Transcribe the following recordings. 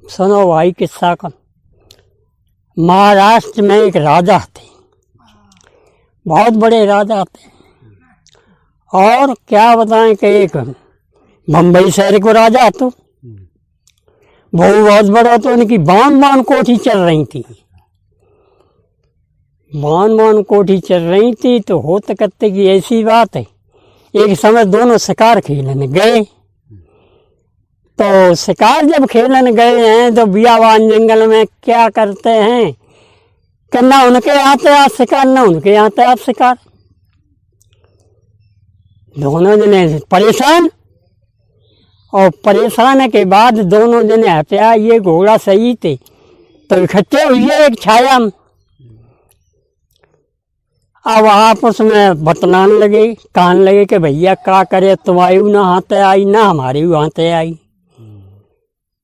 सुनो भाई किस्सा का। महाराष्ट्र में एक राजा थे, बहुत बड़े राजा थे। और क्या बताएं कि एक बम्बई शहर को राजा तो वो बहुत बड़ा, तो उनकी बान कोठी चल रही थी। बान कोठी चल रही थी तो होते करते की ऐसी बात है, एक समय दोनों शिकार खेलने गए। तो शिकार जब खेलने गए हैं तो बियाबान जंगल में क्या करते हैं कि ना उनके आते आप शिकार, ना उनके आते आप शिकार। दोनों जने परेशान, और परेशान के बाद दोनों जने हत्या, ये घोड़ा सही थे तो इकट्ठे हुए एक छाया में। अब आपस में बतलाने लगे, कहने लगे कि भैया क्या करे, तुम्हारी ना हाथे आई ना हमारी हाथे आई।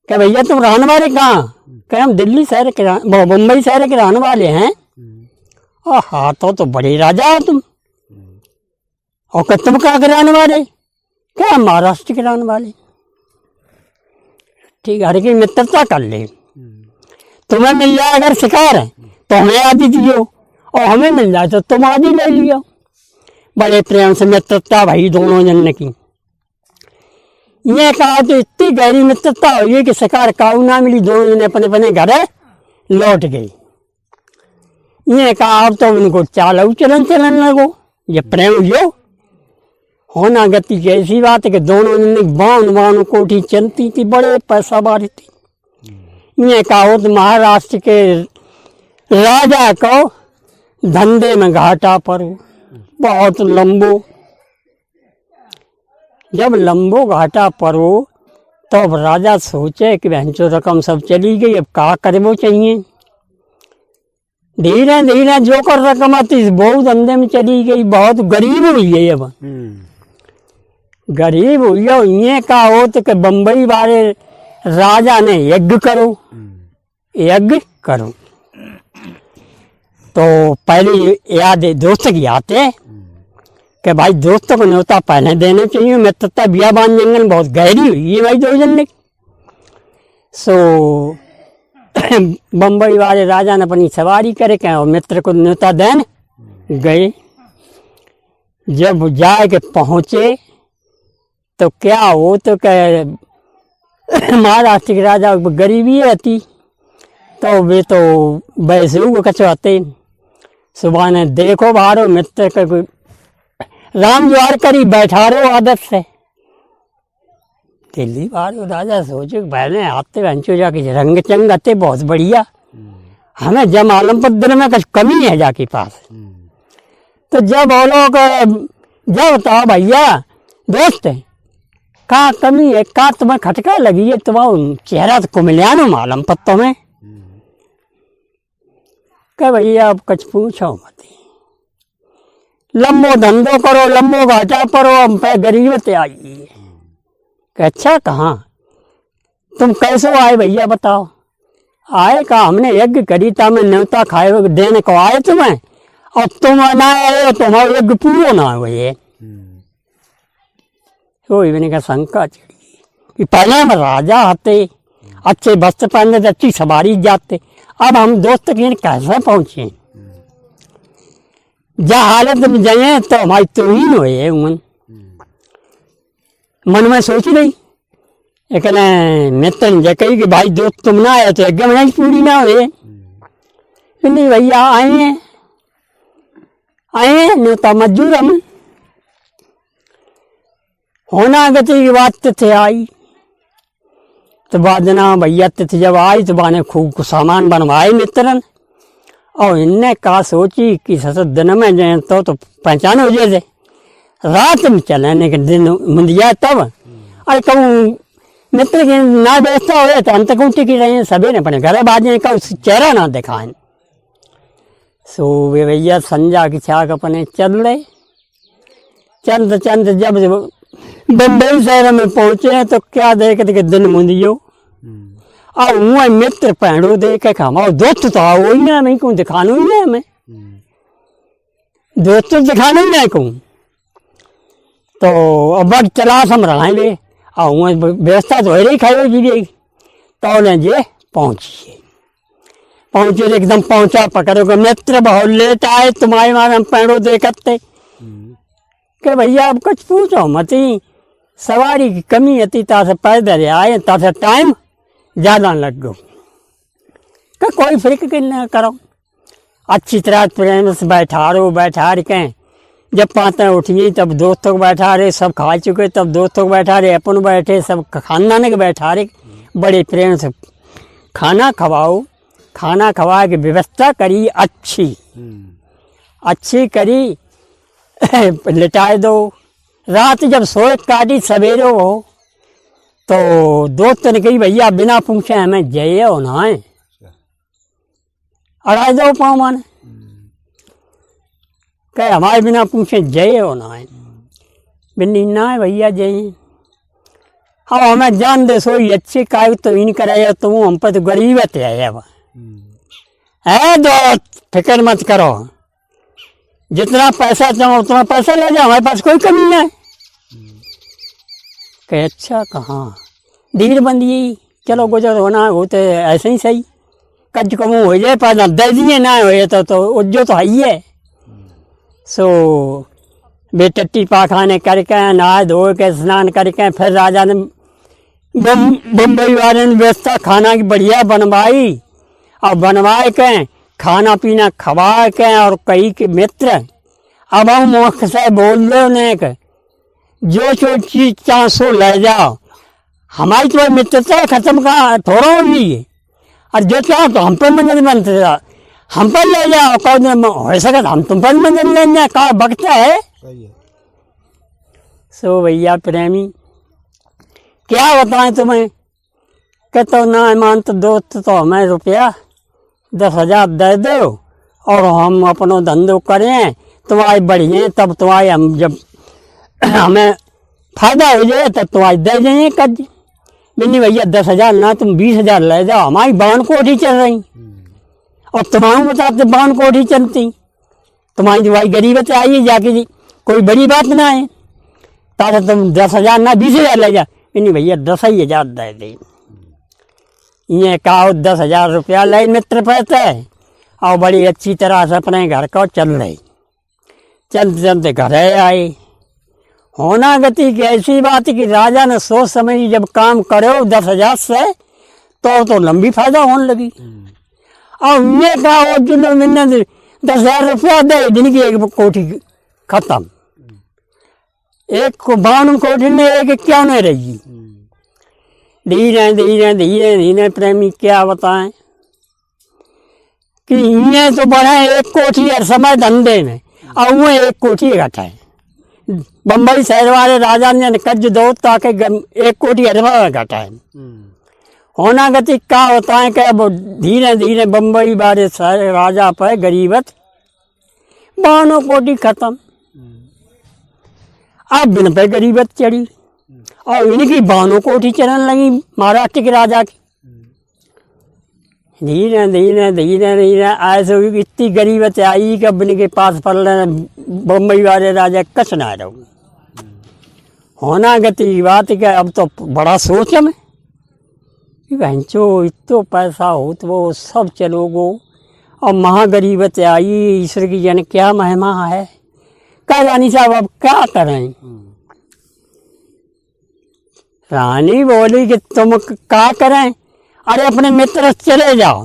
कि भैया तुम रहने वाले कहाँ? कि हम दिल्ली शहर के, मुंबई शहर के रहने वाले हैं। और हाँ तो बड़े राजा हो तुम। और कि तुम कहाँ के रहने वाले? क्या महाराष्ट्र के रहने वाले। ठीक है, हर की मित्रता कर ले। तुम्हें मिल जाए अगर शिकार है तो हमें आदि दियो, और हमें मिल जाए तो तुम आदि ले लियो। बड़े प्रेम से मित्रता भाई दोनों जन की। ये कहा तो इतनी गहरी मित्रता हुई कि शिकार काऊ ना मिली, दोनों जने अपने अपने घर लौट गए। ये कहा अब तो उनको चालू चलन लगो, ये प्रेम यो होना गति की ऐसी बात है कि दोनों जने बान कोठी चलती थी, बड़े पैसा वाली थी। ये कहा तो महाराष्ट्र के राजा को धंधे में घाटा पर बहुत लंबो। जब लंबो घाटा पड़ो तो अब राजा सोचे कि भैंसो रकम सब चली गई, अब क्या करबो चाहिए। धीरे धीरे जो कर रकम आती बहुत धंधे में चली गई, बहुत गरीब हुई है। अब गरीब हुई है। ये का हो तो कि बम्बई वाले राजा ने यज्ञ करो। तो पहले याद दोस्त की आते कि भाई दोस्तों को न्योता पहले देने चाहिए। मित्रता बियाबान जंगल बहुत गहरी हुई है भाई दो जन ने। सो बम्बई वाले राजा ने अपनी सवारी करे क्या और मित्र को न्योता देने गए। जब जाए के पहुँचे तो क्या हो तो क्या महाराष्ट्र के राजा गरीबी रहती तो वे तो वैसे कचवाते। सुबह ने देखो बारो मित्र का कोई राम द्वार करी बैठा रो आदत से। दिल्ली बारो राजा सोचे पहले आते बहनचो जाके रंग चंग आते बहुत बढ़िया, हमें जब आलम पद्र में कुछ कमी है जाके पास। तो जब बोलो जब बताओ भैया दोस्त का कमी है, का तुम्हें खटका लगी है, तुम्हारा चेहरा तो कुमिलियानो मालूम पत्तों में। क्या भैया अब कुछ पूछो मत, लंबो धंधो करो लंबो घाटा परो, हम पे गरीबत आई। अच्छा कहाँ तुम कैसे आए भैया बताओ? आए कहा हमने यज्ञ करी था, मैं न्योता खाए देने को आए तुम्हें, और तुम ना आए तुम्हारा यज्ञ पूरा ना हुए। तो मैंने कहा शंका चढ़ी कि पहले हम राजा आते, अच्छे वस्त्र पहनते, अच्छी सवारी जाते, अब हम दोस्त के कैसे पहुंचे? जहाँ हालत में जाए तो हमारी तोहीन हुए। मन में सोच रही एक मित्र ने कही कि भाई दोस्त तुम ना आए तो यज्ञ में पूरी ना हुए। नहीं भैया आए न्योता मजदूर हम होना गति की बात थे आई। तो बाद ना भैया तिथि जब आई तो बाने खूब सामान बनवाए मित्रन, और इनने कहा सोची कि ससुर दिन में जाए तो पहचान हो जाए, रात में चलाने के दिन मुंदिया तब। अरे कहूँ मित्र के ना व्यवस्था हो तो अंत को टिकी रहे सभी ने अपने घर बाजे का चेहरा ना दिखाए। सो वे भैया संजा की छाक अपने चल रहे। चंद जब बम्बई शहर में पहुंचे तो क्या देखे कि दिन मुंदियो, और वह मित्र पहनो देखे हमारा दोस्त तो आओ ही ना, मैं कहूँ दिखाना ही ना, हमें दोस्त दिखाना ही ना कहूँ। तो अब चला सम रहा ले, और व्यवस्था तो है ही खाए जी। तो ने जे पहुंचे तो एकदम पहुंचा पकड़ोगे मित्र बहुत लेट आए तुम्हारे मारे हम पैरों देखते कि भैया अब कुछ पूछो मत ही सवारी की कमी थी तासे पैदल आए तासे टाइम ज़्यादा लग गो कि कोई फिक्र न करो अच्छी तरह प्रेम से बैठा के जब पाते उठिए तब दोस्तों को बैठा रहे सब खा चुके तब दोस्तों को बैठा रहे अपन बैठे सब खानदान के बैठा रहे बड़े प्रेम से खाना खवाओ खाना खवा के व्यवस्था करी अच्छी करी लिटाए दो रात जब सोए काटी सवेरे हो तो दोस्त ने कही भैया बिना पूछे हमें जय हो ना है अड़ाई दो पाँव माने कहे हमारे बिना पूछे जय हो ना है बिन्नी ना है भैया जय हाँ हमें जान दे सोई अच्छी काय तो इन कराया तुम हम पर तो गरीबत है दोस्त फिक्र मत करो जितना पैसा चाहो उतना पैसा ले जाओ हमारे पास कोई कमी नहीं कहे अच्छा कहाँ धीर बंदी चलो गुजर होना हो तो ऐसे ही सही कच कमू हो जाए पर दे दिए ना हो तो उज्जो तो है ही है सो बेटट्टी पाखाने करके नहा धो के स्नान करके फिर राजा ने बम्बई वाले ने व्यवस्था खाना की बढ़िया बनवाई और बनवाए के खाना पीना खवा के और कई के मित्र अब हम मुख से बोल लो ने के जो चीज चांसो ले जाओ हमारी तो मित्रता खत्म का थोड़ा होगी और जो चाहो तो हम पर मंदिर बनते हम पर ले जाओ कौन हो सके हम तुम पर मंदिर ले जाए कहा बकता है सो भैया प्रेमी क्या बताएं तुम्हें कि तो ना मान तो दोस्त तो हमें रुपया 10,000 दे दो और हम अपनो धंधो करें तुम्हारी बढ़िए तब तुम्हारे हम जब हमें फायदा हो जाए तब तुम्हारी दे जाइए कज बिन्नी भैया 10,000 ना तुम 20,000 ले जाओ हमारी बावन कोठी चल रही और तुम्हारे बताते बावन कोठी चलती तुम्हारी दवाई गरीबत आई जाके जी कोई बड़ी बात ना है ताकि तुम 10,000 ना 20,000 ले जा नहीं भैया 10,000 दे दे ये कहा 10,000 रुपया ले मित्र पैसे और बड़ी अच्छी तरह से अपने घर को चल रही चलते चलते घर आए होना गति की ऐसी बात कि राजा ने सोच समझ जब काम करो 10,000 से तो लंबी फायदा होने लगी और ये कहा जो मैंने 10,000 रुपया दे दिन की एक कोठी खत्म एक को 52 कोठी में एक क्या नहीं रही धीरे धीरे धीरे धीरे प्रेमी क्या बताएं कि ये तो बढ़ा एक कोठी हर समय धंधे में और वो एक कोठी इकट्ठा है बम्बई शहर वाले राजा ने कर्ज दो ताकि एक कोठी हर समय इकट्ठा है होना गति क्या होता है कि अब धीरे धीरे बम्बई वाले शहर राजा पर गरीबत 52 कोठी खत्म अब बिन पे गरीबत चढ़ी और इनकी 52 कोठी चलन लगी महाराष्ट्र के राजा की धीरे धीरे धीरे धीरे ऐसे इतनी गरीबत आई कि अब इनके पास पड़ रहे बम्बई वाले राजा कच ना रहो होना गति बात क्या अब तो बड़ा सोच में बहनचो इतो पैसा हो तो वो सब चलोगो और महागरीबत आई ईश्वर की जन क्या महिमा है कह रानी साहब अब क्या करें रानी बोली कि तुम क्या करें अरे अपने मित्र चले जाओ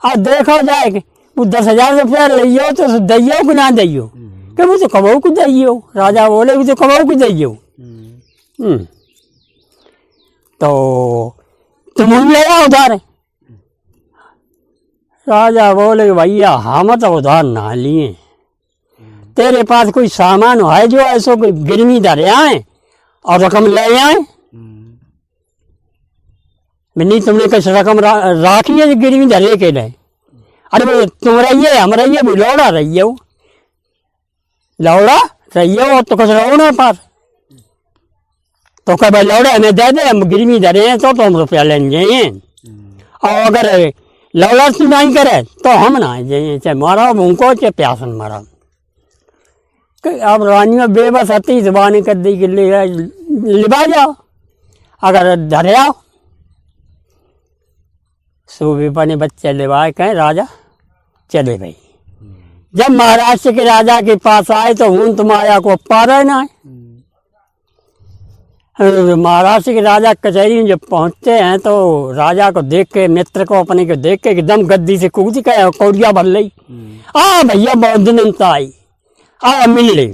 और देखो जाए कि वो 10,000 रुपया लियो तो दैयो कि ना दैयो कि वो तो कबो को दैयो राजा बोले वो तो कबो को दैयो तो तुम ले जाओ उधार राजा बोले भैया हम तो उधार ना लिए तेरे पास कोई सामान है जो ऐसो कोई गिरवी धरे आए और रकम ले आए नहीं तुमने कुछ रकम राखी है गिरवी धरे के लिए अरे वो तुम रहिए हम रहिए वो लौड़ा रहिए वो लौड़ा रहिए और तो कुछ रहो ना पास तो कह भाई लौड़ा हमें दे दे हम गिरवी धरे हैं तो हम रुपया लेने जाइए और अगर लौड़ा तू नहीं करे तो हम ना जाइए चाहे मारा उनको चाहे प्यासन मारा अब रानियों बेबस आती जुबानी कर दी कि लिबा जाओ अगर धरे आओ सूबे बने बच्चे लेवाए कहें राजा चले भाई। जब महाराष्ट्र के राजा के पास आए तो हूं तुम आया को पा रहे ना। महाराष्ट्र के राजा कचहरी में जब पहुंचते हैं तो राजा को देख के, मित्र को अपने को देख के एकदम गद्दी से कूद के कौड़िया भर ली। आ भैया बहुत दिन आई, आ मिल ले,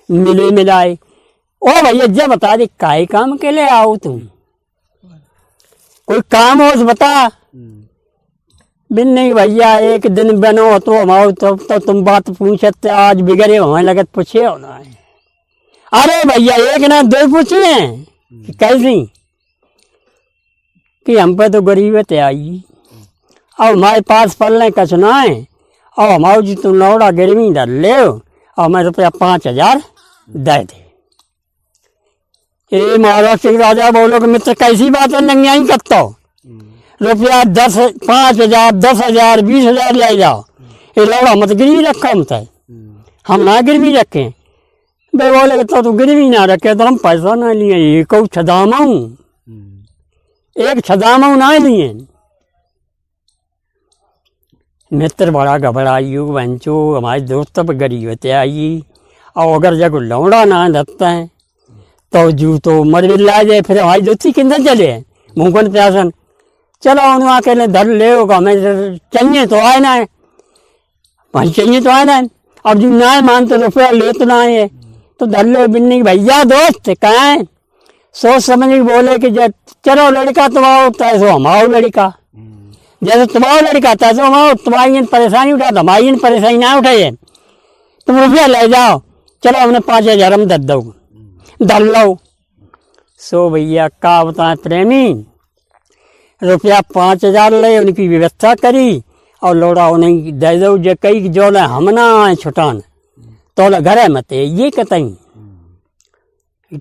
मिले मिलाए। ओ भैया जब बता दे काहे काम के लिए आओ तुम, कोई काम हो तो बता। बिन नहीं भैया एक दिन बनो तो हम तो तुम बात पूछते, आज बिगड़े हमें लगत पूछे हो ना। अरे भैया एक ना दो पूछे कि कैसी, कि हम पे तो गरीबत आई और हमारे पास पलने कचना है और हमारे जी तुम लौड़ा गिरवी डाल ले और मैं रुपया 5,000 दे दे। ये महाराष्ट्र के राजा बोलो कि मित्र कैसी बात है, नंगी करता रुपया 5,000 10,000 20,000 ले जाओ, ये लौड़ा मत गिरवी रखा हम ना गिरवी रखें। बे बोले तो तू गिरवी ना रखे तो हम पैसा ना लिए, एक छदामाऊ, एक छदामाऊ ना लिए। मित्र बड़ा घबरायु बंचो, हमारे दोस्त पर गरीब होते आई और अगर जब लौड़ा ना लगता है तो जू तो मर ला जाए, फिर हमारी दोस्ती किंधर चले मुंह प्यासन। चलो उन्हें अकेले धर ले होगा, हमें चाहिए तो आए ना, भाई चाहिए तो आए ना। अब जो ना मानते रुपया ले तो ना है तो धर ले बिन्नी भैया दोस्त कहें सोच समझ के बोले कि जब चलो लड़का तुम्हारा तैसो हमारा लड़का, जैसे तुम्हारा लड़का तैसो हमारा, तुम्हारी परेशानी उठा तो हमारी परेशानी ना उठाइए, तुम रुपया ले जाओ। चलो हमने 5,000 हम दे दो, धर लो। सो भैया का बताए प्रेमी, रुपया 5,000 ले उनकी व्यवस्था करी और लौड़ा उन्हें दे दो। जो कई जो हम ना आए छुटान तो घर है मत ये कतई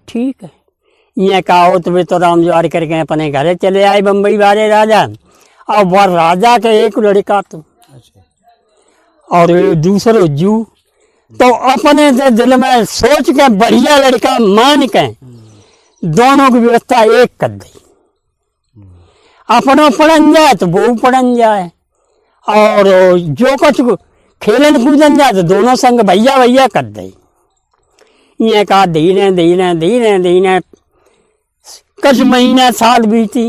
ठीक है। ये कहा तो वे तो राम जुआर करके अपने घरे चले आए बम्बई वाले राजा। और वह राजा के एक लड़का तो और दूसरो जू, तो अपने से दिल में सोच के बढ़िया लड़का मान के दोनों की व्यवस्था एक कर दी। अपनों पढ़न जाए तो वो पढ़न जाए और जो कुछ खेलन कूदन जाए तो दोनों संग भैया भैया कर दे। ये कहा धीरे धीरे धीरे धीरे कुछ महीने साल बीती,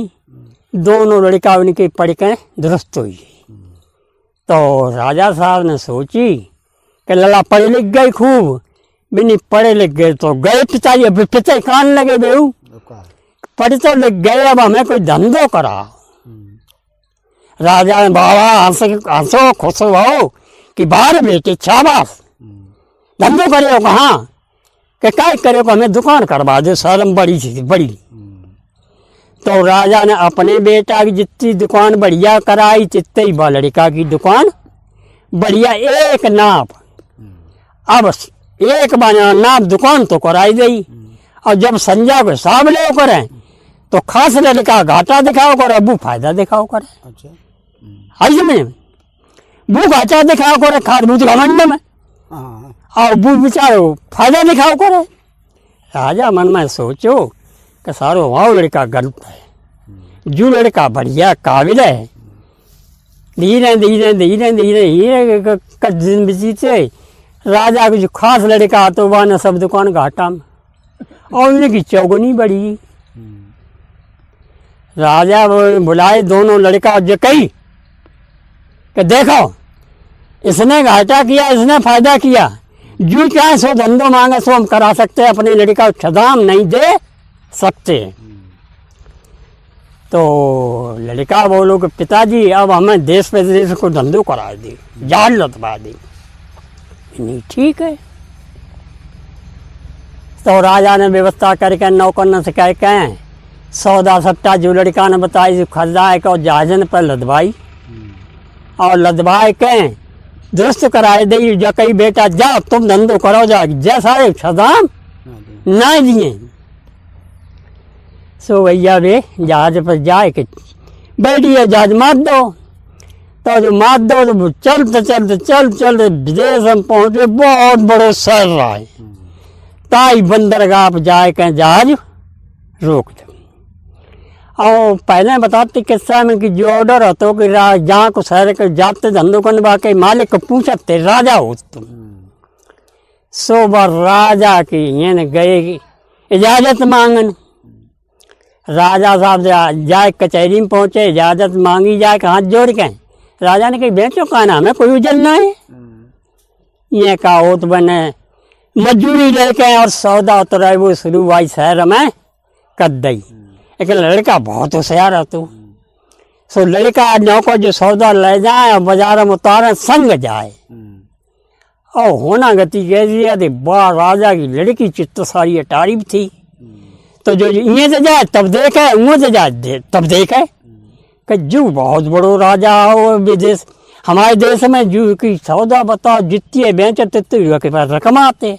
दोनों लड़का उनके पढ़ के दुरुस्त हुई। तो राजा साहब ने सोची कि लला पढ़ लिख गए खूब, बिनी पढ़े लिख गए तो गए पिताजी, अब पिता कान लगे बेहू पढ़ तो लिख गए, अब हमें कोई धंधो करा। राजा ने बाबा हंसो खुश हो कि बाहर बेटे शाबाश धंधो करे कहाँ कि क्या करे को हमें दुकान करवा दे, शर्म बड़ी सी बड़ी। तो राजा ने अपने बेटा की जितनी दुकान बढ़िया कराई तितने ही लड़का की दुकान बढ़िया एक नाप, अब एक बना नाप दुकान तो कराई गई। और जब संजा को हिसाब ले करें तो खास लड़का घाटा दिखाओ कर, अबू फायदा दिखाओ करे। अच्छा में वो घाटा दिखाओ करे खाद बूझ घमंड में और वो बेचारो फायदा दिखाओ करे। राजा मन में सोचो कि सारो वहाँ लड़का गलत है, जो लड़का बढ़िया काबिल है। धीरे धीरे धीरे धीरे धीरे कुछ दिन बीते, राजा को जो खास लड़का तो वह न सब दुकान घाटा में और उनकी चौगुनी बढ़ी। राजा बुलाए दोनों लड़का जो कही कि देखो इसने घाटा किया इसने फायदा किया, जो चाहे सो धंधो मांगे सो हम करा सकते हैं, अपने लड़का को छदाम नहीं दे सकते। तो लड़का बोलो कि पिताजी अब हमें देश प्रदेश को धंधो करा दी, जान लतवा दी। नहीं ठीक है। तो राजा ने व्यवस्था करके नौकर न से कह के सौदा सट्टा जो लड़का ने बताई खरीदाए का जहाजन पर लदवाई और लदवाए के दुरुस्त कराए दी। जो कई बेटा जाओ तुम धंधो करो जा, जैसा छदाम ना दिए। सो भैया वे जहाज पर जाए कि बैठिए जहाज मार दो, तो जो मार दो तो चलते चलते चलते विदेश में पहुंचे, बहुत बड़ो शहर रहा है। ताई बंदरगाह पर जाए के जहाज रोक दो और पहले बताते किस्सा में कि जो ऑर्डर होता कि जहाँ को शहर के जाते धंधों करने वाके मालिक को पूछते राजा हो तुम। सो बार राजा की ये गए इजाज़त मांगन। राजा साहब जाए कचहरी में पहुँचे, इजाज़त मांगी जाए हाथ जोड़ के। राजा ने कही बेचो कहना हमें कोई उजलना है। ये कहा हो तो बने मजदूरी लेके और सौदा उतरा वो शुरू हुआ शहर में कर दई। एक लड़का बहुत होशियार है तो सो लड़का नौको जो सौदा ले जाए और बाजार में उतारे संग जाए। और होना गति कैसी है बा राजा की लड़की चित्त सारी अटारी थी। तो जो इन्हें से जाए तब देखे, उन्हें से जाए तब देखे कि जू बहुत बड़ो राजा हो विदेश हमारे देश में जू की सौदा बताओ जितनी बेचे तितने के पास रकम आते।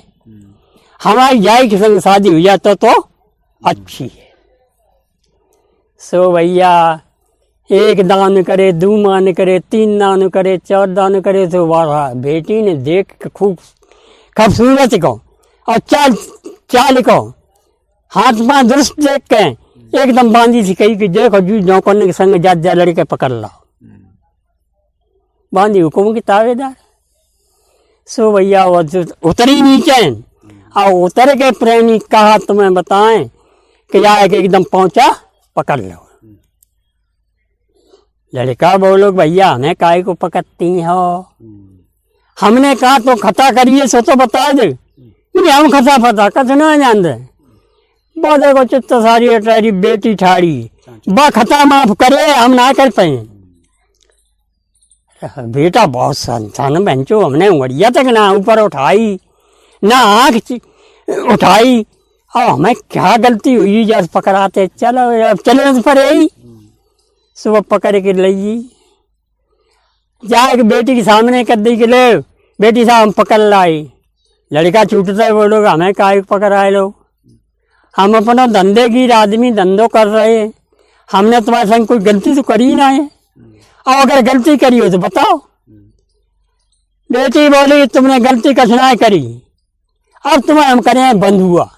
हमारी जाए की संग शादी हुई जाता तो अच्छी है। सो भैया एक दान करे, दो मान करे, तीन दान करे, चार दान करे। तो वाह बेटी ने देख के खूब खूबसूरत को और चाल को हाथ पाँव दुरुस्त देख के एकदम बांधी सी कही कि देखो जू नौकरने के संग जा लड़के पकड़ लो। बांधी हुकुम की तावेदार। सो भैया वो उतरी नीचे और उतर के प्रेमी कहा तुम्हें बताएं कि या एकदम पहुंचा पकड़ लो। लड़का बोलो भैया हमें काय को पकड़ती हो। हमने कहा तो खता करिए सो तो बता दे। हम खता फता कच ना जान दे। बोले को चित्त सारी अटारी बेटी ठाड़ी बा खता माफ करे हम ना कर पाए। बेटा बहुत संतान बहनचो हमने उंगड़िया तक ना ऊपर उठाई ना आँख उठाई। और हमें क्या गलती हुई जब पकड़ाते चलो अब चले पर यही सुबह पकड़ के ली जाए बेटी के सामने कर दी कि ले बेटी साहब हम पकड़ लाई। लड़का छूटता बोलो हमें काय पकड़ आए लोग। हम अपना धंधे की आदमी धंधो कर रहे हैं। हमने तुम्हारे संग कोई गलती तो करी ना है और अगर गलती करी हो तो बताओ। बेटी बोली तुमने गलती कसना करी अब तुम्हें हम करें बंधुआ।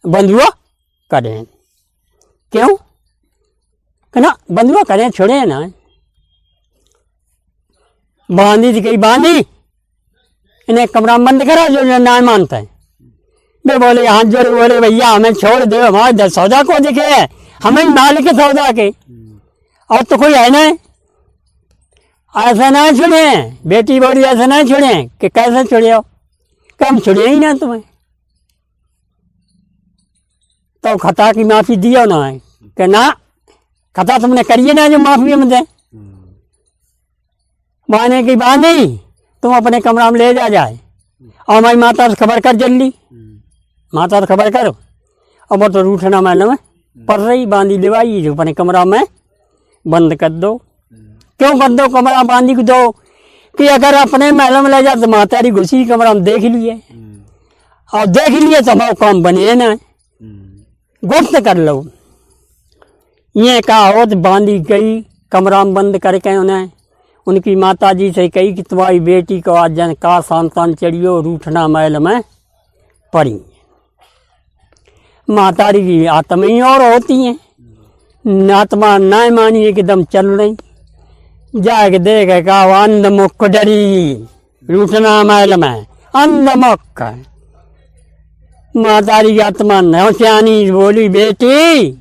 बंधुआ करें क्यों ना बंधुआ करें छोड़े ना। बांधी थी कहीं बांधी इन्हें कमरा बंद करा जो ना मानता है। वे बोले हाथ जोड़े बोले भैया हमें छोड़ दो हमारे सौदा को दिखे हमें मालिक के सौदा के और तो कोई है ना। ऐसा ना छोड़े बेटी बोली ऐसा ना छोड़े कि कैसे छोड़े हो कम छोड़े ही ना तुम्हें। तो खता की माफी दियो ना है कि ना खता तुमने करिए ना जो माफी में दे। माने की बांधी तुम अपने कमरा में ले जाए और हमारी माता से खबर कर जल्दी। माता से खबर करो और वो तो रूठना मैल में पड़ रही बांधी लेवाई जो अपने कमरा में बंद कर दो। क्यों कर दो कमरा बांधी को दो कि अगर अपने महल में ले जाए तो मातारी घुसी कमरा में देख लिए और देख लिए तो हमारा काम बने ना गुप्त कर लो। ये कहा हो तो बांधी गई कमरा में बंद करके उन्हें उनकी माताजी से कही कि तुम्हारी बेटी को आज जन का संतान चढ़ियो रूठना महल में पड़ी। मातारी की आत्मा ही और होती हैं आत्मा ना मानी एकदम चल रही जाके देखे का अंध मुख डरी रूठना महल में अंध मुख। मातारी की आत्मा नौसियानी बोली बेटी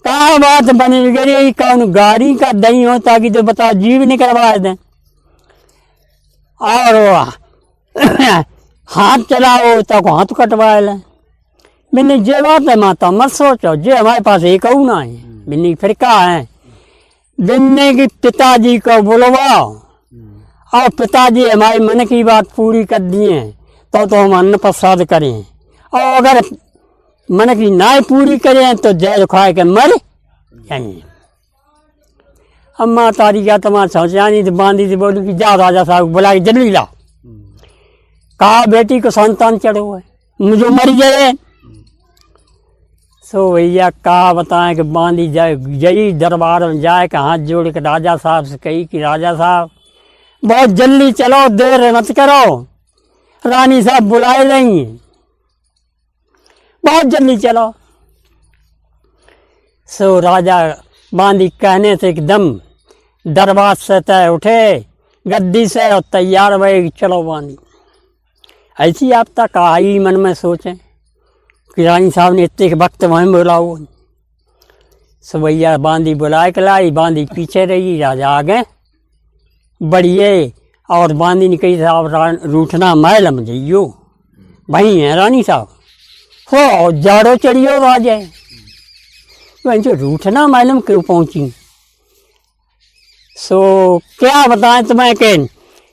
कहा बात बनी गई कौन गाड़ी का दही हो ताकि तो बता जीव निकलवा दे और हाथ चलाओ तक हाथ कटवा ले। मैंने जे बात है माता मत सोचो जे हमारे पास एक ना है बिन्नी फिर क्या है बिन्ने की पिताजी को बुलवाओ और पिताजी हमारे मन की बात पूरी कर दिए तो हम अन्न प्रसाद करें और अगर मन की ना पूरी करें तो जय खा के मर जाएंगे। अम्मा तारी क्या तुम्हारा सोचानी तो बांधी थी बोली कि जा राजा साहब बुला के जल्दी लाओ। कहा बेटी को संतान चढ़ो है मुझे मर जाए। सो भैया कहा बताएं कि बांधी जाए जई दरबार में जाए कि हाथ जोड़ के राजा साहब से कही कि राजा साहब बहुत जल्दी चलो देर मत करो रानी साहब बुलाए नहीं बहुत जल्दी चलो। सो राजा बांदी कहने से एकदम दरबार से तय उठे गद्दी से और तैयार भए चलो बांदी। ऐसी आप तक आई मन में सोचें कि रानी साहब ने इतने वक्त वहीं बुलाओ। सो भैया बांदी बुलाए के लाई, बांदी पीछे रही, राजा आगे बढ़िए। और बांदी ने कही साहब रूठना महल में जइयो, वहीं है रानी साहब हो जाड़ो चढ़ियो राजा। वहीं जो रूठना महल में क्यों पहुंची। सो क्या बताएं तुम्हें कि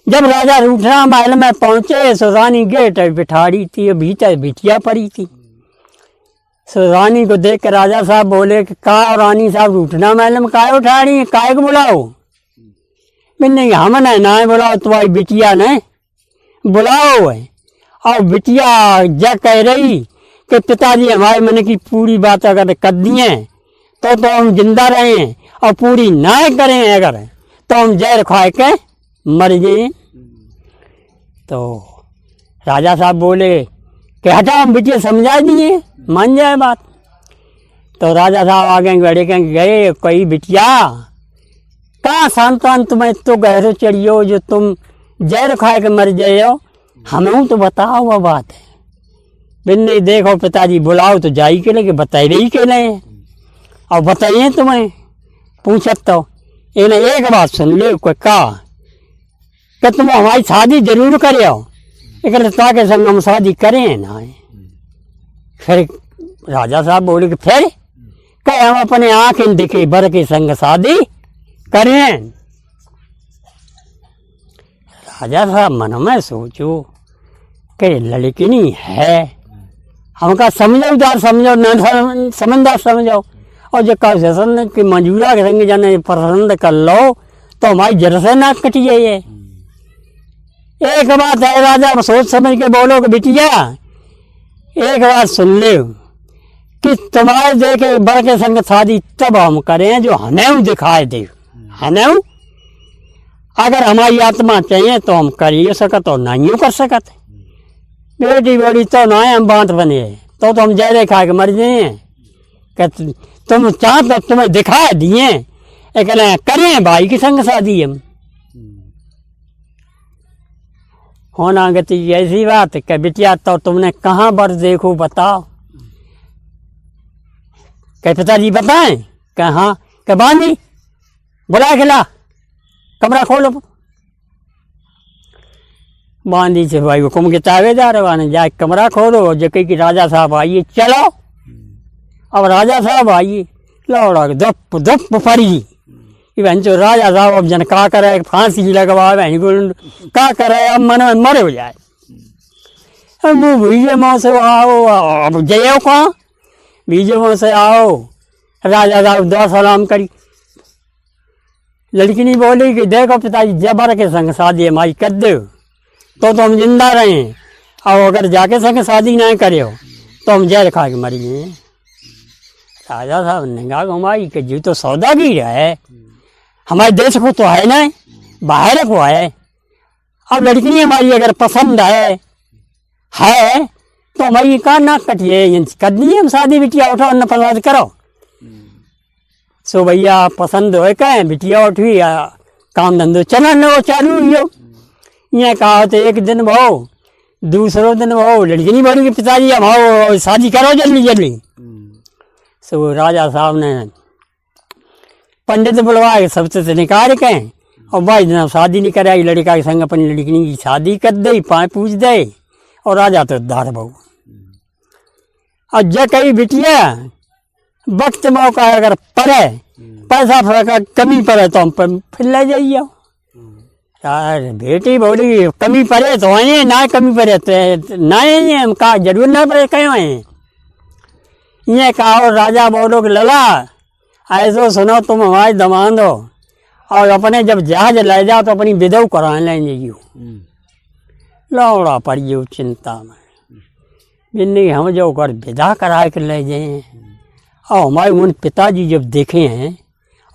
जब राजा रूठना महल में पहुंचे सो रानी गेट बिठाड़ी थी, भीतर बिटिया पड़ी थी। सो रानी को देख के राजा साहब बोले कि का रानी साहब रूठना महल में काय उठाड़ी, काय को बुलाओ। नहीं हमने ना बुलाओ, तुम्हारी बिटिया ने बुलाओ है। और बिटिया जब कह रही कि पिताजी हमारे मन की पूरी बात अगर कर दिए तो हम जिंदा रहें, और पूरी ना करें अगर तो हम जहर खा के मर जाए। तो राजा साहब बोले कि हटा, हम बिटिया समझा दिए, मान जाए बात। तो राजा साहब आगे बढ़े गए, कोई बिटिया कहाँ संतान तुम्हें तो गहरे चढ़ियो जो तुम जहर खा के मर जाओ, हमें तो बताओ वह बात है। बिन्नी देखो पिताजी बुलाओ तो जाई के लेके बताई रही के नहीं, और बताइए तुम्हें पूछत तो इन्हें एक बात सुन ले का कि तुम हमारी शादी जरूर करो, एक लता के संग हम शादी करें ना। फिर राजा साहब बोले कि फिर कह हम अपने आँखें दिखे बर के संग शादी करें। राजा साहब मन में सोचो कि लड़किनी है, हमका समझौदार समझो न समझदार समझो, और जो कह जैसन कि मंजूरा के संग जाने पसंद कर लो तो हमारी जर से ना कटिए। ये एक बात है राजा सोच समझ के बोलो कि बिटिया एक बात सुन ले कि तुम्हारे देखे बड़ के संग शादी तब हम करें जो हमें दिखाए दे। हमें अगर हमारी आत्मा चाहिए तो हम कर सकत और नहीं कर सकत। बेटी बड़ी तो ना हम बांट बने तो हम जहरे खा के मर जाए। कि तुम चाह तो तुम्हें दिखा दिए, एक करें भाई की संग शादी हम होना गति। ऐसी बात कि बिटिया तो तुमने कहाँ बर देखो बताओ। क्या पिताजी बताएं कहाँ के बांधी बुला खिला कमरा खोलो। बांधी से भाई हुक्म के तावेदार वाने जाए कमरा खोलो, जो कही कि राजा साहब आइए चलो। अब राजा साहब आइए लौड़ा दप दप पड़ी जो राजा साहब अब जन का करे फांसी लगवाए का करे, अब मन में मरे हो जाए। अब बीजे माँ से आओ, अब जयो कहाँ बीजे माँ से आओ। राजा साहब दो सलाम करी। लड़की नहीं बोली कि देखो पिताजी जबर के संग शादी हमारी कर दो तो हम जिंदा रहें, और अगर जाके संग शादी नहीं करे तो हम जहर खा के मर गए। राजा साहब निगाह घुमाई कि जी तो सौदागिर है, हमारे देश को तो है ना, बाहर को है। अब लड़की हमारी अगर पसंद है तो हमारी कहाँ ना कटिए कर दिए हम शादी। बिटिया उठो न पसंद करो। सो भैया पसंद हो कहें बिटिया उठी काम धंधो चला न वो चालू हो। ये कहा तो एक दिन भाव दूसरो दिन भाव लड़की नहीं बोली कि पिताजी हम आओ शादी करो जल्दी जल्दी। सो राजा साहब ने पंडित बुलवा के सबसे निकाल के और भाई दिन शादी नहीं कराई। लड़का के संग अपनी लड़की की शादी कर दे, पाँव पूछ दे और राजा तो दार बहू। और जब कही बिटिया वक्त मौका अगर पड़े पैसा कमी पड़े तो हम फिर ले जाइए। बेटी बोली कमी पड़े तो आए, ना कमी पड़े तो ना आए, हम कहा जरूर ना पड़े क्यों आए। ये कहा राजा बोलो कि लला ऐसो सुनो तुम हमारी दमाद हो और अपने जब जहाज ले जाओ तो अपनी विदव करा लेंगे। लौड़ा पड़ियो चिंता में बिन्नी हम जो कर विदा करा के ले जाए। और हमारे उन पिताजी जब देखे हैं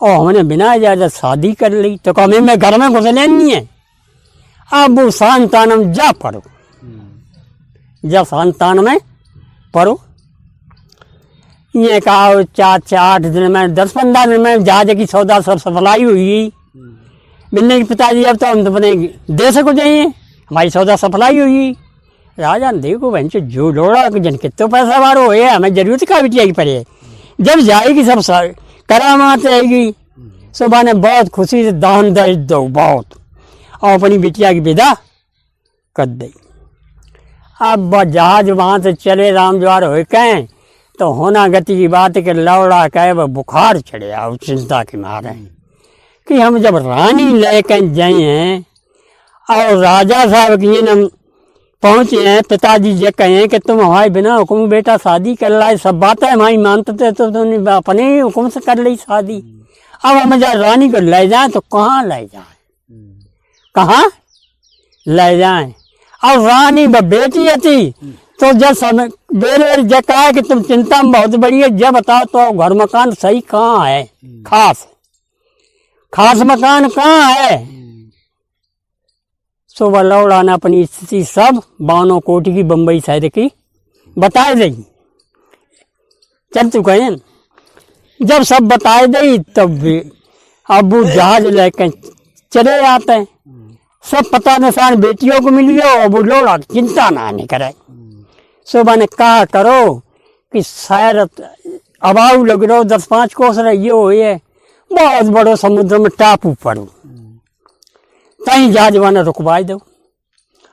और हमने बिना इजाजत शादी कर ली तो कभी मैं घर में घुस नहीं है। अब वो सांतान में जा पढ़ो, जा सांतान में पढ़ो। ये कहा 4-8 दिन में 10-15 दिन में जहाज की सौदा सब सप्लाई हुई। मिलने के पिताजी अब तो हम तो अपने देश को जाइए, हमारी सौदा सप्लाई हुई। राजा ने देखो बहन जो लोड़ा जन कितो पैसा वारो है, हमें जरूरत का बिटिया की पड़े। जब जाएगी सब करामात आएगी। सुबह ने बहुत खुशी से दान दो बहुत, और अपनी बिटिया की विदा कर दी। अब जहाज वहाँ से चले राम ज्वार हो कहें तो होना गति की बात के लौड़ा कहे वह बुखार चढ़े आओ चिंता के मारे कि हम जब रानी लेकर जाए हैं और राजा साहब की न पहुँचे हैं, पिताजी ये कहें कि तुम हमारे बिना हुक्म बेटा शादी कर लाए, सब बातें हमारी मानते तो तुमने अपने ही हुक्म से कर ली शादी। अब हम जब रानी को ले जाएं तो कहाँ ले जाएं, कहाँ ले जाएं। और रानी बेटी थी तो जब समय बेरे जब कहा कि तुम चिंता में बहुत बड़ी है, जब बताओ तो घर मकान सही कहाँ है, खास मकान कहाँ है। सुबह लौड़ा ने अपनी स्थिति सब 52 कोटी की बम्बई शहर की बताए दी। चल तू कहें जब सब बताए दी तब अब वो जहाज लेकर चले आते हैं। सब पता निशान बेटियों को मिल गया और वो लौड़ा चिंता ना नहीं करे। सुबह ने कहा करो कि शायद अभाव लग रहा 10-5 कोस रही हो ये बहुत बड़ो समुद्र में टापू पड़ो, कहीं जहाज वाने रुकवा दो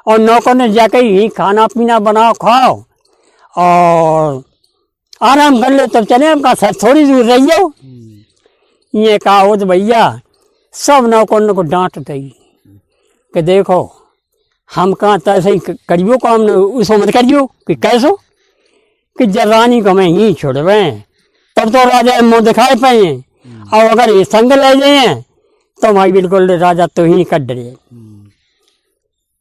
और नौकर ने जाकर ही खाना पीना बनाओ खाओ और आराम कर ले तब चले। हम कहा थोड़ी दूर रही हो। ये कहा हो तो भैया सब नौकर को डांट दी कि देखो हम कहाँ तैसे ही करियो काम उसको मत करियो कि कैसो कि जब रानी को हमें ही छोड़वे तब तो राजा मुँह दिखाए पाए, और अगर ये संग ले जाए तो भाई बिल्कुल राजा तो ही कट डरे।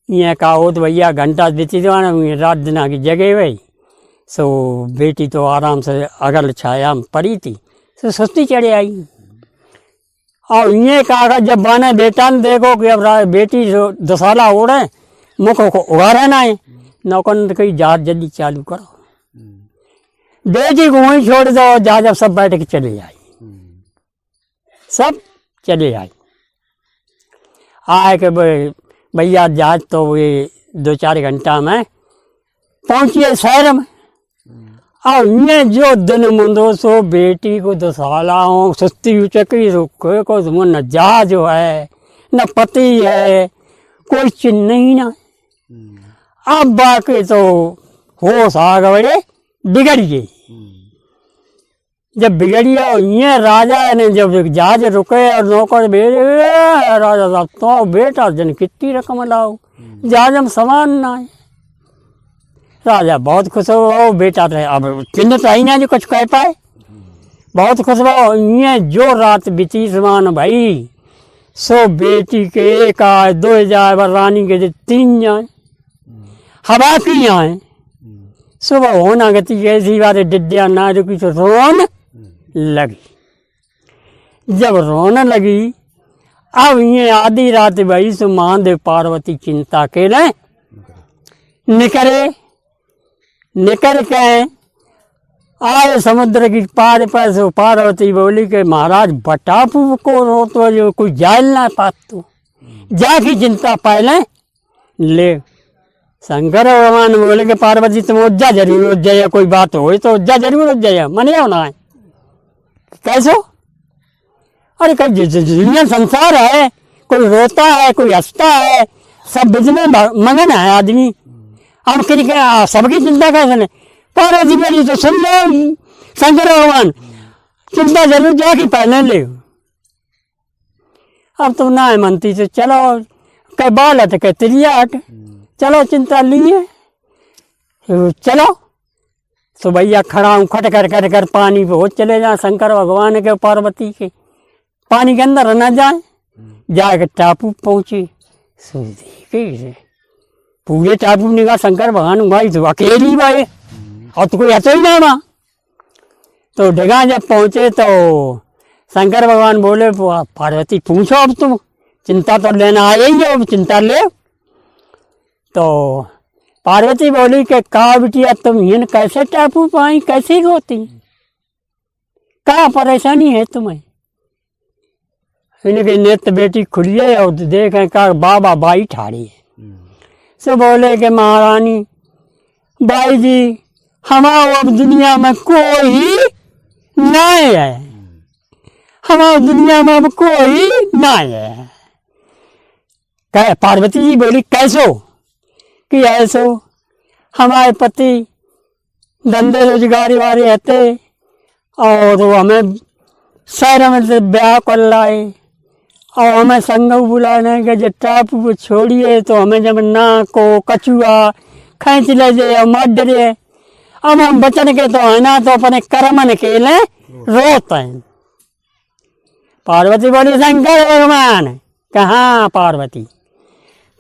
ये कहा हो तो भैया घंटा बीती दीवाना रात दिन की जगह भाई। सो बेटी तो आराम से अगल छाया में पड़ी थी, तो सुस्ती चढ़े आई। और ये कहा जब बाने बेटा ने देखो कि अब बेटी जो दसाला हो रहे मुख को उगा रहना है, नौकर ने कही जहाज जल्दी चालू करो, बेटी को वहीं छोड़ दो। जहाज अब सब बैठ के चले आई, सब चले आई। आए कि भैया जहाज तो ये 2-4 घंटा में पहुँचिए शहर में। और ये जो दिन मुंदो सो बेटी को दसाला हो सुस्ती चक्री रुके को न जहाज है न पति है, कोई चिन्ह नहीं ना। अब बाकी तो होश आ गए बिगड़ गई। जब बिगड़िया ये राजा ने जब जहाज रुके और नौकर भेजे राजा साहब तो बेटा जन कितनी रकम लाओ जहाज में सामान ना है। राजा बहुत खुश हो बेटा रहे, अब चिन्ह तो ही ना जो कुछ कह पाए, बहुत खुश हो। ये जो रात बीती समान भाई सो बेटी के 1-2 जाए रानी के 3 जाए हवा की आए। सुबह होना गति ऐसी बात डिड्डिया ना रुकी तो रोन लगी। जब रोने लगी अब ये आधी रात भाई सो महादेव पार्वती चिंता के ले निकल के आए समुद्र की पार पर। सो पार्वती बोली के महाराज बटापू को रो तो जो कोई जाल ना पात तो जाकी चिंता पहले ले। शंकर भगवान बोले के पार्वती तुम उज्जा जरूर उज जाए, कोई बात हो तो उज्जा जरूर उज जाए, मने होना है कैसो। अरे कई दुनिया संसार है, कोई रोता है कोई हंसता है, सब बिजने मगन है आदमी। अब सबकी चिंता कैसे नहीं। पार्वती बोली तो सुन लो शंकर भगवान चिंता जरूर जाके पहले ले। अब तुम ना मनती तो चलो कह बाल है तो कह तिरिया हट, चलो चिंता लिए चलो। तो भैया खड़ा हूँ खट कर पानी पे हो चले जाए शंकर भगवान के पार्वती के पानी के अंदर न जाए। जाके टापू पहुँची सो देखे पूरे टापू निकाल शंकर भगवान भाई तो अकेली भाई और तो कोई ऐसा ही ना वहाँ। तो जगह जब पहुँचे तो शंकर भगवान बोले पार्वती पूछो अब तुम चिंता तो लेना आए ही हो, चिंता ले। तो पार्वती बोली कि कहा बिटिया तुम इन कैसे टापू पाई कैसे होती। क्या परेशानी है तुम्हें? इनकी नेत बेटी खुलिए और देखें का बाबा बाई ठाड़ी है। से बोले कि महारानी बाई जी हमारे अब दुनिया में कोई नहीं है, हमारी दुनिया में अब कोई नहीं है। कह पार्वती जी बोली कैसो? कि ऐसो हमारे पति धंधे रोजगारी वाले रहते और वो हमें शहर में से ब्याह कर लाए और हमें संग बुलाने के जब टापू छोड़िए तो हमें जब नाक को कछुआ खींच ले जाए और मर डरे। अब हम बचन के तो है ना तो अपने कर्मन के लिए रोते हैं। पार्वती बोली शंकर भगवान कहाँ? पार्वती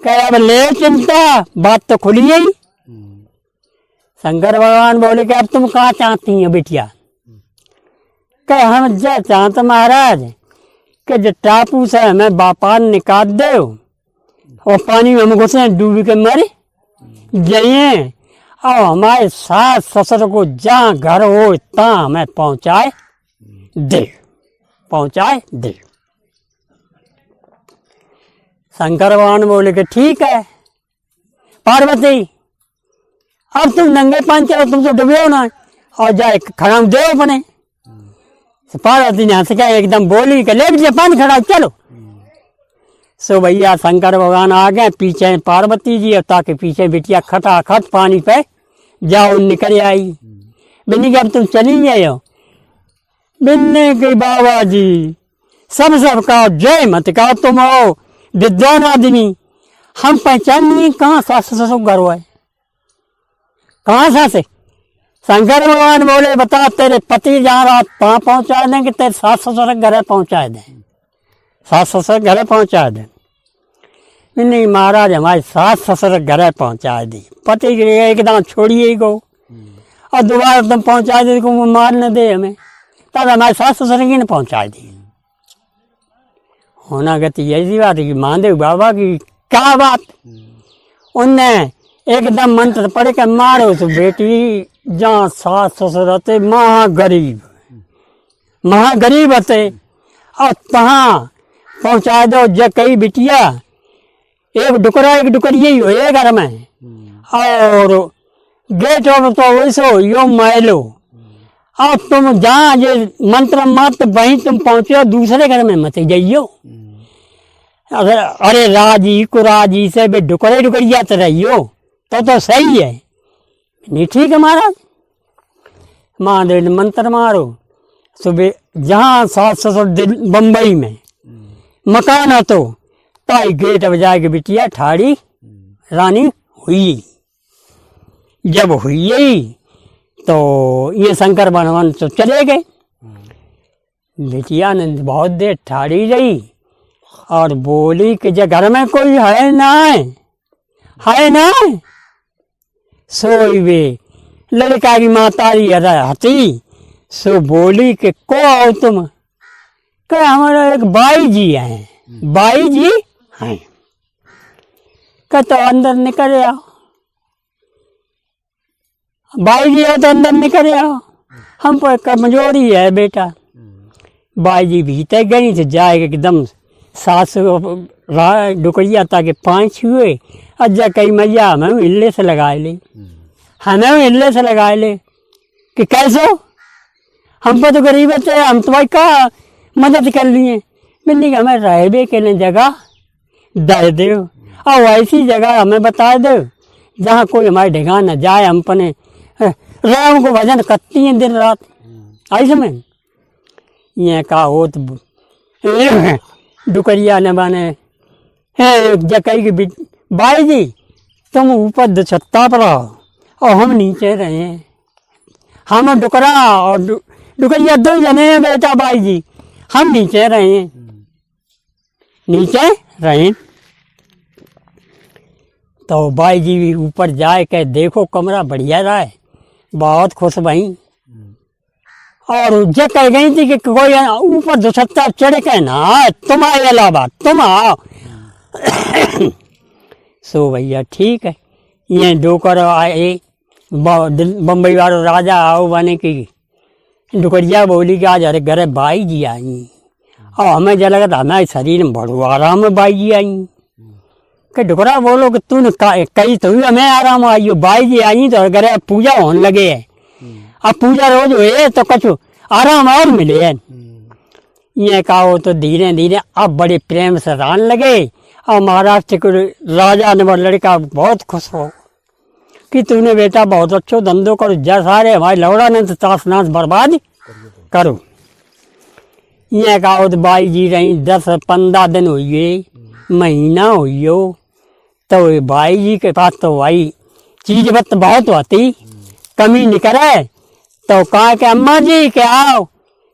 कह अब ले चिंता, बात तो खुली ही। शंकर भगवान बोले कि अब तुम कहाँ चाहती हैं बिटिया? कह हम जा चाहते महाराज कि जो टापू से हमें व्यापार निकाल दो और पानी में हम घुसे डूब के मरे जाइए और हमारे सास ससुर को जहाँ घर हो तहाँ हमें पहुँचाए दे। शंकर भगवान बोले कि ठीक है पार्वती अब तुम नंगे पानी चलो, तुम तो डूबे हो ना और जाए खड़ा दे अपने। पार्वती ने हंस के एकदम बोली कि लेट जाए पानी खड़ा चलो। सो भैया शंकर भगवान आ गए, पीछे पार्वती जी और ताकि पीछे बिटिया खटाखट पानी पे जाओ निकल आई। बिन्नी कि अब तुम चली गए हो? बिन्नी की बाबा जी सबका जय मत का, तुम हो विद्वान आदमी, हम पहचान नहीं कहाँ सास ससुर घर हुआ है, कहाँ सास है? शंकर भगवान बोले बता तेरे पति जहाँ रात वहाँ पहुँचा दें कि तेरे सास ससुर घर पहुँचा दें? सास ससुर घर पहुँचा दें? नहीं महाराज हमारे सास ससुर घर पहुँचा दी, पति एकदम छोड़िए गो और दोबारा तुम पहुँचा दे को मार न दे हमें, तब हमारे सास ससुर की न पहुँचा दी। होना गति ऐसी बात है कि महादेव बाबा की क्या बात, उनने एकदम मंत्र पढ़ के मारो तो बेटी जहाँ सास ससुर होते महागरीब होते और तहाँ पहुँचा दो। जब कई बिटिया एक डुकरिया ही हो घर में और गेट और तो वैसो यो मैलो और तुम जहाँ ये मंत्र मत वहीं तुम पहुँचो, दूसरे घर में मत जाइयो। अरे राजी कुराजी से भी डुकरिया तो रहियो तो सही है। नहीं ठीक है महाराज, महादेव ने मंत्र मारो। सुबह जहाँ सास ससुर बम्बई में मकान हो तो ताई गेट बजा के बिटिया ठाड़ी रानी हुई। जब हुई तो ये शंकर भगवान तो चले गए, बिटिया ने बहुत देर ठाड़ी रही और बोली कि जब घर में कोई है ना सोई वे लड़का की मातारी हती। सो बोली कि को आओ तुम? कह हमारा एक बाई जी हैं। बाई जी हैं? कह तो अंदर निकल आओ। बाई जी है तो अंदर निकल आओ, हम पर कमजोरी है बेटा। बाई जी भीतर गई तो जाए एकदम सास डुकरिया ताकि पाँच हुए अज्जा कई मैया हमें हिल्ले से लगाए ले कि कैसो हम पर तो गरीब है, हम तुम्हारी का मदद कर लिए। मिलने का हमें रहबे के लिए जगह दे दो और ऐसी जगह हमें बता दो जहाँ कोई हमारे ढेगा न जाए। हम अपने राम को भजन करती हैं दिन रात। आई समझ ये का हो तो डुकरिया ने बने जकई की बाई जी तुम ऊपर छत्ता पर रहो और हम नीचे रहे। हम डुकरा और डुकरिया दो जने हैं बेटा। बाई जी हम नीचे रहे तो बाई जी ऊपर जाए के देखो कमरा बढ़िया रहा है, बहुत खुश भई और जब कह गई थी कि कोई ऊपर दो छत्ता चढ़ के ना तुम आए अलाहाबाद तुम आओ। सो भैया ठीक है, ये डोकर आए बम्बई वालों राजा आओ बने की डुकरिया बोली कि आज अरे घरे बाई जी आई और हमें जो लगा था हमारे शरीर में बड़ो आराम में बाई जी आई कि डुकरा बोलो कि तूने कही तो हमें आराम आई हो, बाई जी आई तो घरे पूजा होने लगे है। अब पूजा रोज हुए तो कुछ आराम और मिले है। ये कहो तो धीरे धीरे अब बड़े प्रेम से रहने लगे और महाराष्ट्र के राजा ने लड़का बहुत खुश हो कि तूने बेटा बहुत अच्छो धंधो करो, जा सारे हमारे लौड़ा ने तो ताश नाश बर्बाद करो। ये कहो तो बाई जी रही 10-15 दिन हुए, महीना हुई हो, तो बाई जी के पास तो भाई चीज बत बहुत होती, कमी निकले तो कहा कि अम्मा जी क्या आओ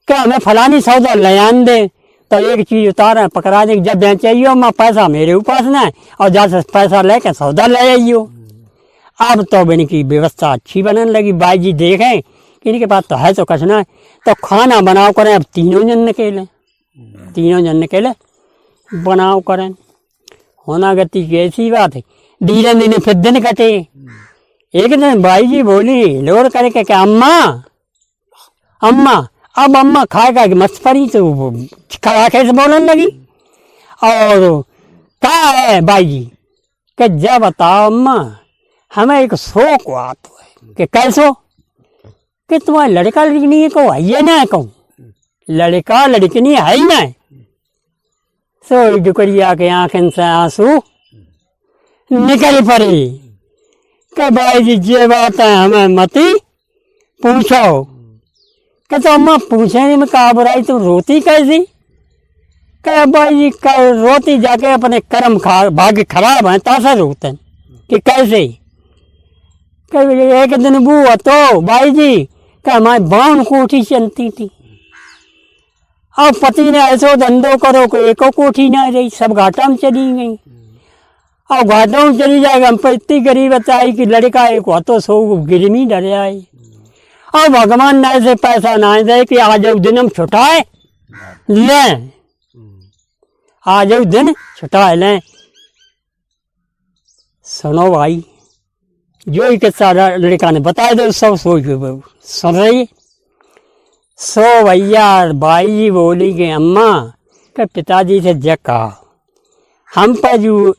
क्या हमें फलानी सौदा ले आन दे, तो एक चीज उतारा पकड़ा दे, जब बेचियो मैं पैसा मेरे ऊपर ना है और जहाँ पैसा लेके सौदा ले आइयो। अब तो इनकी व्यवस्था अच्छी बनने लगी। बाई जी देखें कि इनके पास तो है तो कुछ ना, तो खाना बनाओ करें। अब तीनों जन अकेले बनाओ करें। होना गति की ऐसी बात है। धीरे धीरे फिर दिन कटे। एक दिन बाई जी बोली लोर करके कि अम्मा अब अम्मा खाएगा कि मस्त पड़ी, तो खड़ाके से बोलने लगी और क्या है बाई जी कि जब बताओ अम्मा हमें एक शौक हुआ तो है कि कैसो कि तुम्हारा लड़का लड़कनी को है ना, कहूँ लड़का लड़कनी है ही ना। सो डुकरिया के आंखन से आंसू निकल पड़े कि बाई जी ये बात है हमें मती पूछो कि तो अम्मा पूछने में कहा बुराई, तुम रोती कैसी? क्या बाई जी रोती जाके अपने कर्म भाग्य खराब है तासा रोते कि कैसे? एक दिन बुआ तो बाई जी क्या हमारी बावन कोठी चलती थी और पति ने ऐसो धंधो करो कि एको कोठी ना रही, सब घाटा में चली गई और घाटों में चली जाएगा। हम पर इतनी गरीब बताई कि लड़का एक तो सो गिरमी डर आए और भगवान ने ऐसे पैसा ना दे कि आज दिन हम छुटाए लें, आज दिन छुटाए लें। सुनो भाई जो ही किस्सा लड़का ने बताया दो सब सोच सुन रही। सो भैया बाई जी बोली कि अम्मा के पिताजी से जग कहा हम पर जो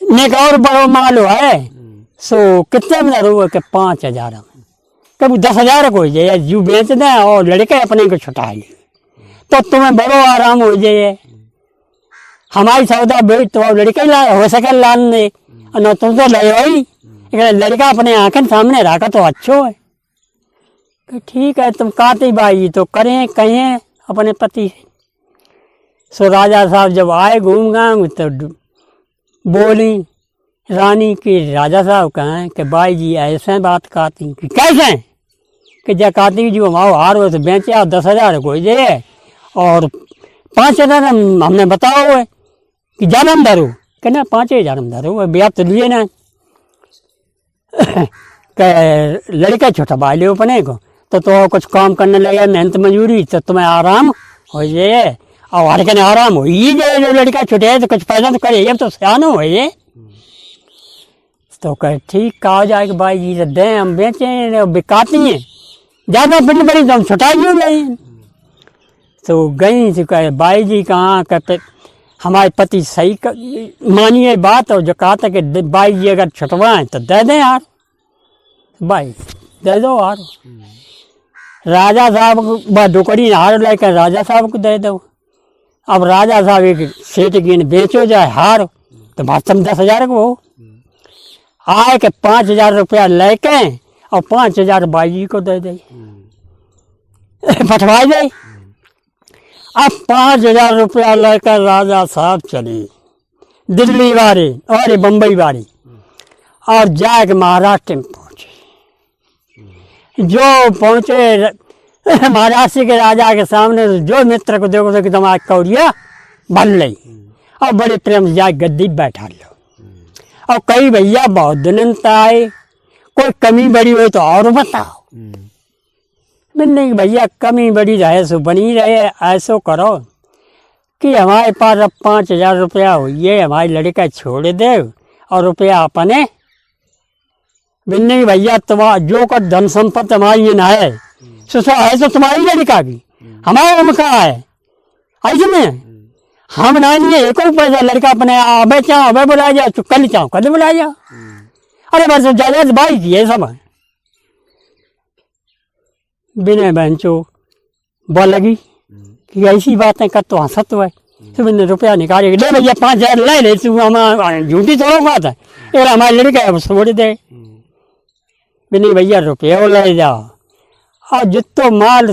ने और बड़ो मालो है सो कितने में रो के 5,000 में कभी 10,000 को हो जाए जू बेच दें और लड़के अपने को छुटा ले तो तुम्हें बड़ो आराम हो जाए। हमारी सौदा बेच तो लड़के हो सके लान दे न तुम तो ले आई, लड़का अपने आंखें सामने रखा तो अच्छो है। ठीक है तुम कहते भाई तो करें कहें अपने पति से। सो राजा साहब जब आए घूम गए तो बोली रानी की राजा साहब कहें कि बाई जी ऐसे बात कहती कि कैसे कि जब कहती जो हमारो हार हो तो बेचे और 10,000 को जाए और 5,000 हमने बताओ है कि ज़्यादा हम धरो कि ना 5,000 हम धरो ब्याह तो लिए ना लड़का छोटा भाई ले अपने को तो कुछ काम करने लगे मेहनत मजूरी तो तुम्हें आराम हो जाए और हर कहने आराम हो ही जाए। जो लड़का छोटे है तो कुछ पैसा तो करे अब तो सियानो हो जाए। तो कहे ठीक कहा जाए कि भाई जी दें हम बेचें बिकाती हैं ज़्यादा फिर बड़ी तो हम छुटाई हो गए। तो गई तो कहे बाई जी कहाँ कहते हमारे पति सही मानिए बात और जो कहा था कि बाई जी अगर छुटवाएं तो दे दें यार, बाई दे दो यार। राजा साहब को डुकरी हार लेकर राजा साहब को दे दो। अब राजा साहब एक सेठ की बेचो जाए हार तो भाषम 10,000 को हो आए के 5,000 रुपया लेके और 5,000 बाई जी को दे दे पठवा दे। अब 5,000 रुपया लेकर राजा साहब चले दिल्ली वाले और बम्बई वाले और जाके महाराष्ट्र में पहुंचे। जो पहुंचे महाराष्ट्र के राजा के सामने जो मित्र को देखो तो कि तुम्हारा कौड़िया भर ली और बड़े प्रेम से जाके गद्दी बैठा लो। और कई भैया बहुत दिन आए कोई कमी बड़ी हो तो और बताओ नहीं भैया कमी बड़ी रहे सो बनी रहे ऐसो करो कि हमारे पास अब 5,000 रुपया हुई हमारी लड़का छोड़ दे और रुपया अपने बिन्नी भैया तुम्हारा जो कर धन संपत्ति हमारी ना है सो है तो तुम्हारी लड़का की, हमारा मका है ऐसे में हम नहीं है एक पैसा लड़का अपने अबे चाहो अबे बुला जा, तो कल चाहो कल बुला जा। अरे बस ज्यादा भाई की है सब बिना बहनचो बोल लगी कि ऐसी बातें कर तो हंसत हुआ तो मैंने रुपया निकाले दे भैया 5,000 ले ले तू, हम झूठी थोड़ा बात है यार हमारे लड़का है छोड़ दे बिनी भैया रुपये ले जाओ और जितो माल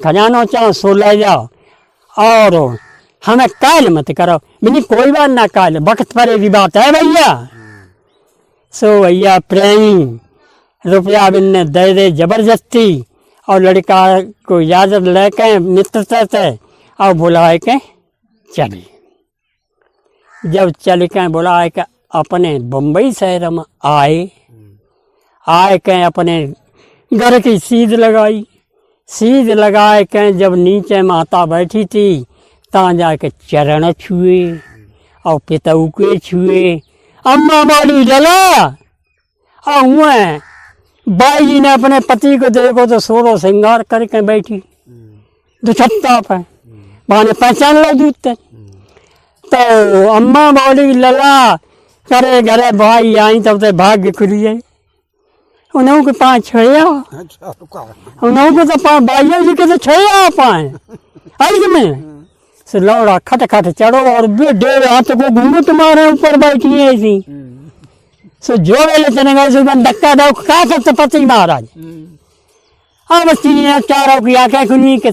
खजानो चाहो सो ले जाओ और हमें काल मत करो बिनी कोई बात ना काल वक्त पर की बात है भैया। सो भैया प्रेमी रुपया बिन दे दे जबरदस्ती और लड़का को इजाजत लेके मित्रता से और बुलाए के चले। जब चल के बुलाए के अपने बम्बई शहर में आए के अपने घर की सीध लगाई, सीध लगाए के जब नीचे माता बैठी थी ता जाके चरण छुए और पिताऊ के छुए, अम्मा बोली जला और बाई जी ने अपने पति को देखो तो सोरो श्रृंगार करके बैठी दुछत्ता पे बाने पहचान लो दूते तो अम्मा बोली लला करे घरे भाई आई तब तो भाग्य खुलिए उन्हों के पाँच छया उन्हों को तो पाँच भाइयों जी के तो छया पाए ऐसे में से लौड़ा खट खट चढ़ो और 1.5 हाथ को घूमो तुम्हारे ऊपर बैठी है ऐसी सो जो वेले चले गए सो धक्का दो क्या करते पति महाराज अब 3 4 की आंखें खुली के